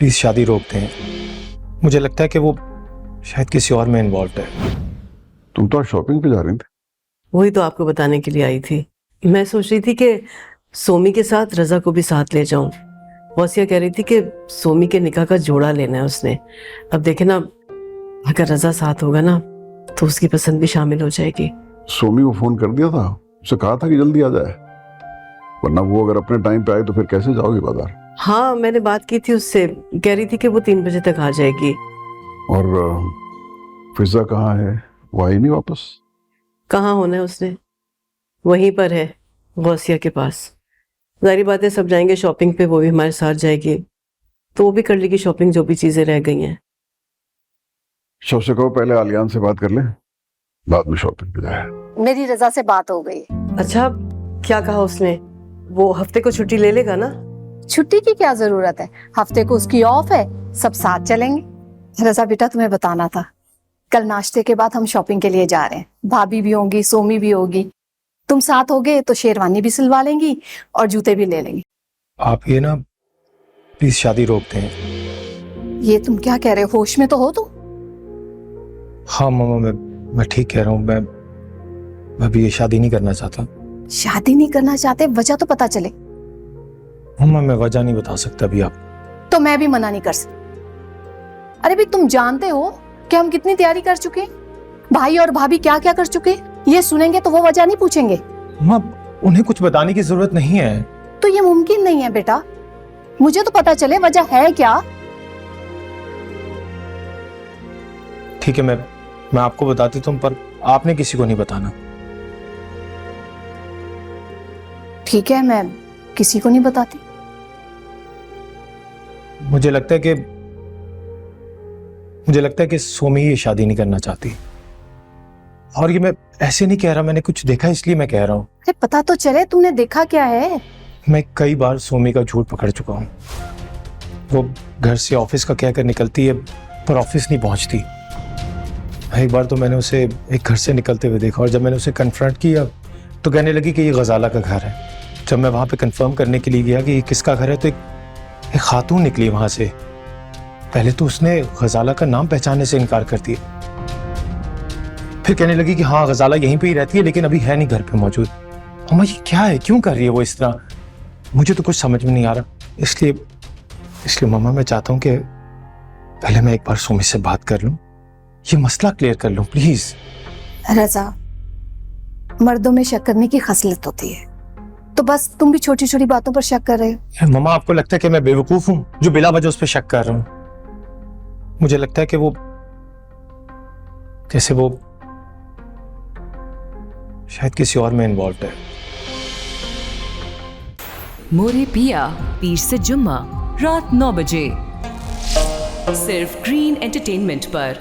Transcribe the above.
Please शादी रोक दें। मुझे लगता है कि वो शायद किसी और में इन्वॉल्व है। तुम तो आज शॉपिंग पे जा रही थी। वही तो आपको बताने के लिए आई थी। मैं सोच रही थी कि सोमी के साथ रजा को भी साथ ले जाऊं। वॉसिया कह रही थी कि सोमी के निकाह का जोड़ा लेना है उसने। अब देखे ना, अगर रजा साथ होगा ना तो उसकी पसंद भी शामिल हो जाएगी। सोमी को फोन कर दिया था, उसे कहा था कि जल्दी आ जाए, वरना वो अगर अपने टाइम पे आए तो फिर कैसे जाओगे बाजार। हाँ, मैंने बात की थी उससे, कह रही थी कि वो 3 बजे तक आ जाएगी। और फिजा कहाँ है? वो आई नहीं वापस? कहाँ होना है उसने, वहीं पर है, गौसिया के पास। जाहिर बात है सब जाएंगे शॉपिंग पे, वो भी हमारे साथ जाएगी तो वो भी कर लेगी शॉपिंग, जो भी चीजें रह गई हैं। शौसे को पहले आलियान से बात कर ले, बाद में शॉपिंग पे जाए। मेरी रजा से बात हो गई। अच्छा, क्या कहा उसने? वो हफ्ते को छुट्टी ले लेगा ना? छुट्टी की क्या जरूरत है, हफ्ते को उसकी ऑफ है, सब साथ चलेंगे। रजा बेटा, तुम्हें बताना था, कल नाश्ते के बाद हम शॉपिंग के लिए जा रहे हैं। भाभी भी होंगी, सोमी भी होगी, तुम साथ होगे तो शेरवानी भी सिलवा लेंगी और जूते भी ले लेंगे। आप ये ना प्लीज शादी रोक दें। ये तुम क्या कह रहे हो, होश में तो हो तुम? हाँ मामा, मैं ठीक कह रहा हूँ। मैं अभी ये शादी नहीं करना चाहता। शादी नहीं करना चाहते, वजह तो पता चले। मामा मैं वजह नहीं बता सकता अभी आप। तो मैं भी मना नहीं कर सकती। अरे भाई, तुम जानते हो कि हम कितनी तैयारी कर चुके हैं, भाई और भाभी क्या क्या कर चुके हैं। ये सुनेंगे तो वो वजह नहीं पूछेंगे। माँ, उन्हें कुछ बताने की जरूरत नहीं है। तो ये मुमकिन नहीं है बेटा, मुझे तो पता चले वजह है क्या। ठीक है, मैं आपको बता देता हूँ, पर आपने किसी को नहीं बताना। ठीक है, मैं किसी को नहीं बताती। मुझे लगता है कि सोमी ये शादी नहीं करना चाहती। और ये मैं ऐसे नहीं कह रहा, मैंने कुछ देखा इसलिए मैं कह रहा हूँ। अरे पता तो चले, तुमने देखा क्या है। मैं कई बार सोमी का झूठ पकड़ चुका हूँ। वो घर से ऑफिस का कहकर निकलती है पर ऑफिस नहीं पहुंचती। एक बार तो मैंने उसे एक घर से निकलते हुए देखा, और जब मैंने उसे कन्फ्रंट किया तो कहने लगी कि ये गजाला का घर है। जब मैं वहां पे कंफर्म करने के लिए गया कि ये किसका घर है तो एक खातून निकली वहां से। पहले तो उसने गजाला का नाम पहचानने से इनकार कर दिया, फिर कहने लगी कि हाँ गजाला यहीं पे ही रहती है लेकिन अभी है नहीं घर पे मौजूद। अम्मा ये क्या है, क्यों कर रही है वो इस तरह? मुझे तो कुछ समझ में नहीं आ रहा। इसलिए मम्मा मैं चाहता हूँ कि पहले मैं एक बार सोमी से बात कर लूं, ये मसला क्लियर कर लूं प्लीज। रजा, मर्दों में शक करने की खसलत होती है, तो बस तुम भी छोटी छोटी बातों पर शक कर रहे हो। मम्मा आपको लगता है कि मैं बेवकूफ हूं जो बिला वजह उस पर शक कर रहा हूं? मुझे लगता है कि वो जैसे वो शायद किसी और में इन्वॉल्व है। मोरे पिया, पीर से जुम्मा रात 9 बजे, सिर्फ ग्रीन एंटरटेनमेंट पर।